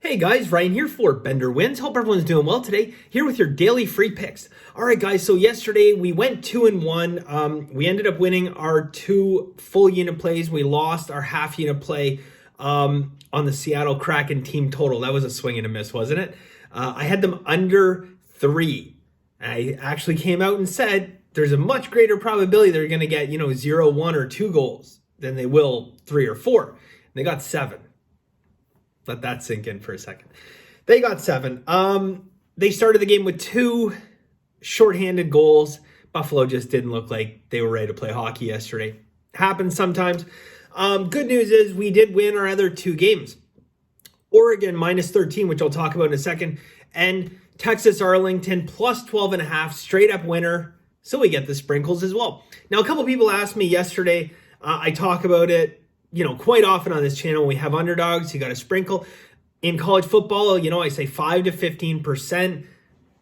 Hey guys, Ryan here for Bender Wins. Hope everyone's doing well today. Here with your daily free picks. All right, guys. So yesterday we went 2-1. We ended up winning our 2 full unit plays. We lost our half unit play on the Seattle Kraken team total. That was a swing and a miss, wasn't it? I had them under 3. I actually came out and said there's a much greater probability they're going to get 0, 1, or 2 goals than they will 3 or 4. And they got 7. Let that sink in for a second. They got 7. They started the game with 2 shorthanded goals. Buffalo just didn't look like they were ready to play hockey yesterday. Happens sometimes. Good news is we did win our other 2 games. Oregon minus 13, which I'll talk about in a second. And Texas Arlington plus 12.5, straight up winner. So we get the sprinkles as well. Now, a couple people asked me yesterday. I talk about it quite often on this channel. We have underdogs. You got to sprinkle. In college football, I say 5 to 15%.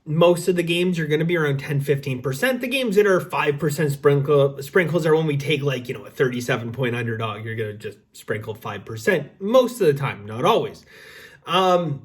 Most of the games are going to be around 10-15%. The games that are 5% sprinkles are when we take a 37-point underdog. You're going to just sprinkle 5% most of the time, not always. NFL,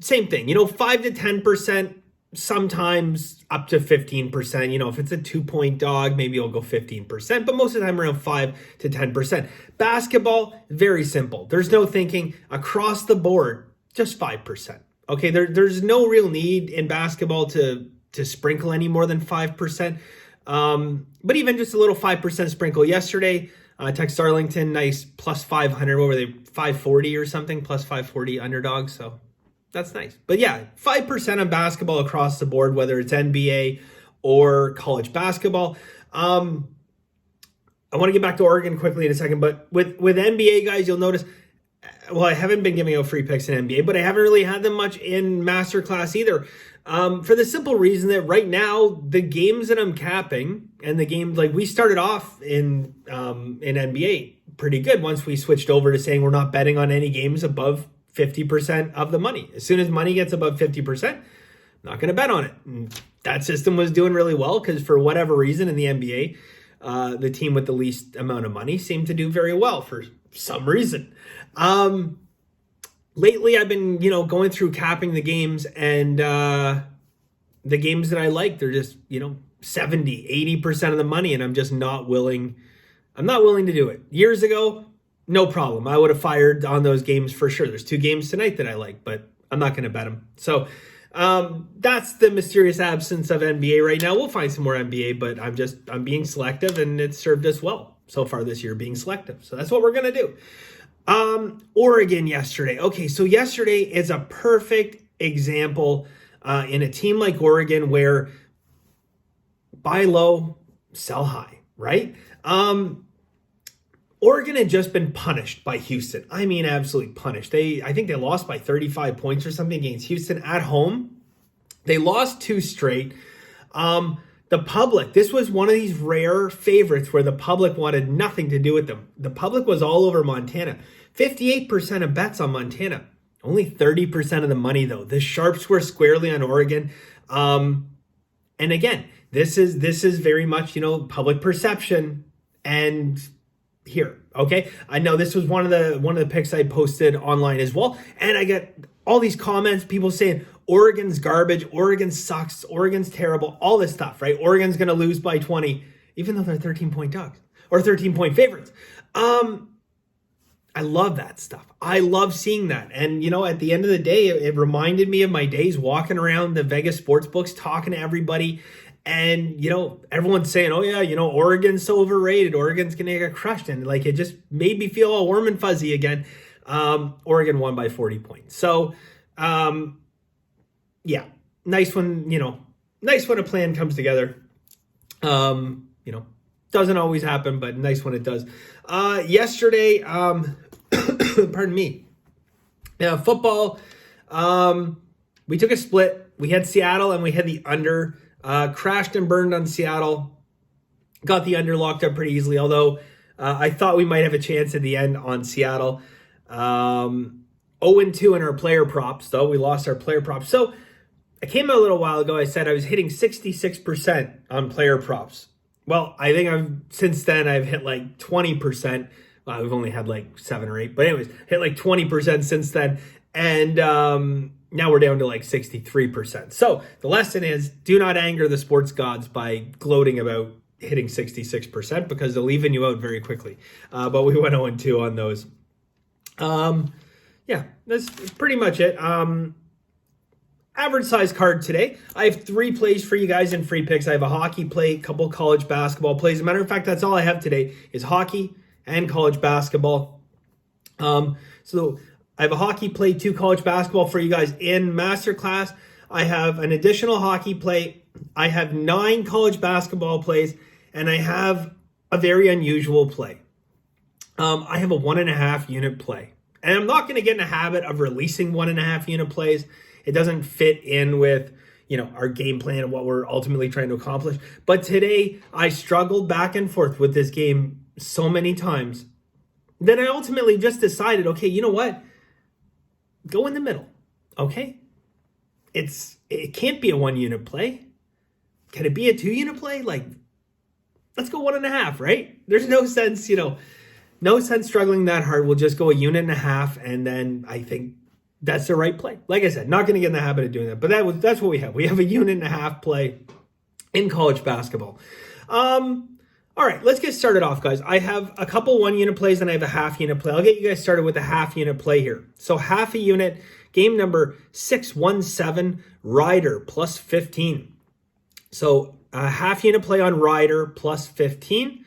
same thing. 5 to 10%. Sometimes up to 15%. If it's a 2-point dog, maybe I'll go 15%, but most of the time around 5 to 10%. Basketball, very simple. There's no thinking. Across the board, just 5%. Okay, there's no real need in basketball to sprinkle any more than 5%. But even just a little 5% sprinkle yesterday, Texas Arlington, nice plus 500. What were they, 540 or something? Plus 540 underdog, so that's nice. But yeah, 5% on basketball across the board, whether it's NBA or college basketball. I want to get back to Oregon quickly in a second, but with NBA guys, you'll notice, I haven't been giving out free picks in NBA, but I haven't really had them much in Masterclass either. For the simple reason that right now, the games that I'm capping and the games, we started off in NBA pretty good once we switched over to saying we're not betting on any games above 50% of the money. As soon as money gets above 50%, I'm not going to bet on it. And that system was doing really well because for whatever reason in the NBA, the team with the least amount of money seemed to do very well for some reason. Lately, I've been, going through capping the games, and the games that I like, they're just, 70, 80% of the money, and I'm just not willing. I'm not willing to do it. Years ago, no problem. I would have fired on those games for sure. There's 2 games tonight that I like, but I'm not going to bet them. So that's the mysterious absence of NBA right now. We'll find some more NBA, but I'm being selective, and it's served us well so far this year, being selective. So that's what we're going to do. Oregon yesterday. Okay, so yesterday is a perfect example in a team like Oregon where buy low, sell high, right? Oregon had just been punished by Houston. I mean, absolutely punished. I think they lost by 35 points or something against Houston at home. They lost 2 straight. The public, this was one of these rare favorites where the public wanted nothing to do with them. The public was all over Montana. 58% of bets on Montana. Only 30% of the money, though. The sharps were squarely on Oregon. And again, this is very much, public perception and here, okay? I know this was one of the picks I posted online as well, and I get all these comments, people saying Oregon's garbage, Oregon sucks, Oregon's terrible, all this stuff, right? Oregon's going to lose by 20, even though they're 13-point dogs or 13-point favorites. I love that stuff. I love seeing that. And, at the end of the day, it reminded me of my days walking around the Vegas sports books, talking to everybody. And, everyone's saying, oh, yeah, Oregon's so overrated. Oregon's going to get crushed. And, it just made me feel all warm and fuzzy again. Oregon won by 40 points. So, yeah, nice when a plan comes together. Doesn't always happen, but nice when it does. Yesterday, pardon me, football, we took a split. We had Seattle and we had the under. Crashed and burned on Seattle. Got the under locked up pretty easily, although I thought we might have a chance at the end on Seattle. 0-2 in our player props, though. We lost our player props. So I came out a little while ago. I said I was hitting 66% on player props. Well, I think since then I've hit 20% we've only had like 7 or 8, but anyways, hit like 20% since then. And now we're down to like 63%. So the lesson is, do not anger the sports gods by gloating about hitting 66% because they're leaving you out very quickly. But we went 0-2 on those. Yeah, that's pretty much it. Average size card today. I have 3 plays for you guys in free picks. I have a hockey play, a couple college basketball plays. As a matter of fact, that's all I have today is hockey and college basketball. So I have a hockey play, 2 college basketball for you guys in masterclass. I have an additional hockey play. I have 9 college basketball plays, and I have a very unusual play. I have a 1.5 unit play. And I'm not going to get in a habit of releasing 1.5 unit plays. It doesn't fit in with, our game plan and what we're ultimately trying to accomplish. But today I struggled back and forth with this game so many times that I ultimately just decided, okay, you know what? Go in the middle. Okay. It can't be a 1 unit play. Can it be a 2 unit play? Like, let's go 1.5, right? There's no sense, no sense struggling that hard. We'll just go 1.5 units, and then I think that's the right play. Like I said, not going to get in the habit of doing that, but that's what we have. We have a 1.5 unit play in college basketball. All right, let's get started off, guys. I have a couple 1 unit plays and I have a half unit play. I'll get you guys started with a half unit play here. So half a unit, game number 617, Rider plus 15. So a half unit play on Rider plus 15.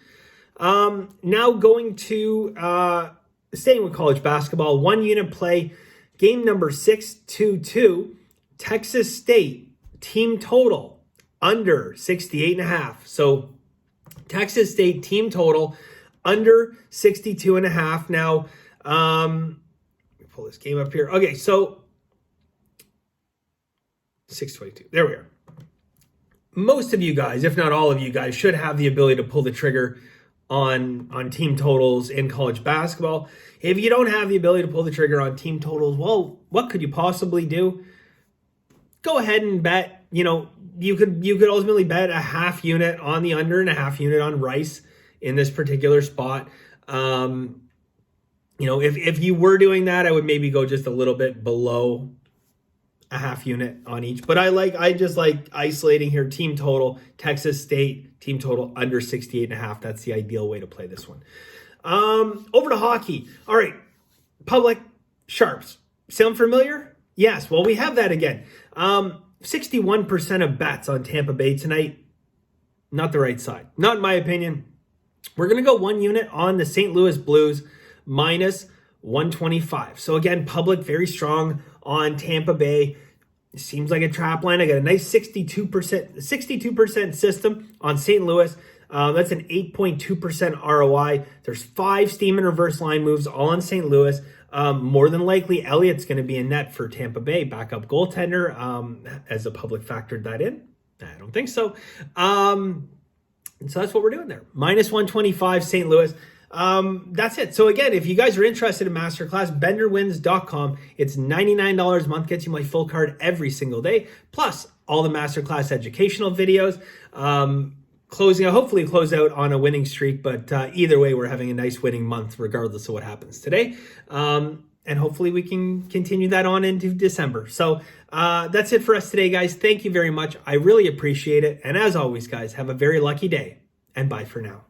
Now going to staying with college basketball, 1 unit play, game number 622, Texas State team total under 68.5. So Texas State team total under 62.5. Now, let me pull this game up here. Okay, so 622. There we are. Most of you guys, if not all of you guys, should have the ability to pull the trigger on team totals in college basketball. If you don't have the ability to pull the trigger on team totals, well, what could you possibly do? Go ahead and bet, you could ultimately bet a half unit on the under and a half unit on Rice in this particular spot. If you were doing that, I would maybe go just a little bit below a half unit on each. But I just like isolating here team total, Texas State team total under 68.5. That's the ideal way to play this one. Over to hockey. All right, public sharps. Sound familiar? Yes. Well, we have that again. 61% of bets on Tampa Bay tonight. Not the right side. Not in my opinion. We're going to go 1 unit on the St. Louis Blues minus 125. So again, public very strong on Tampa Bay. It seems like a trap line. I got a nice 62% system on St. Louis. That's an 8.2% ROI. There's 5 steam and reverse line moves all on St. Louis. More than likely, Elliott's going to be in net for Tampa Bay, backup goaltender. As the public factored that in? I don't think so. So that's what we're doing there. Minus 125 St. Louis. That's it. So again, if you guys are interested in masterclass, benderwins.com. It's $99 a month, gets you my full card every single day, plus all the masterclass educational videos. Hopefully close out on a winning streak, but either way, we're having a nice winning month regardless of what happens today. And hopefully we can continue that on into December. So that's it for us today, guys. Thank you very much. I really appreciate it. And as always, guys, have a very lucky day, and bye for now.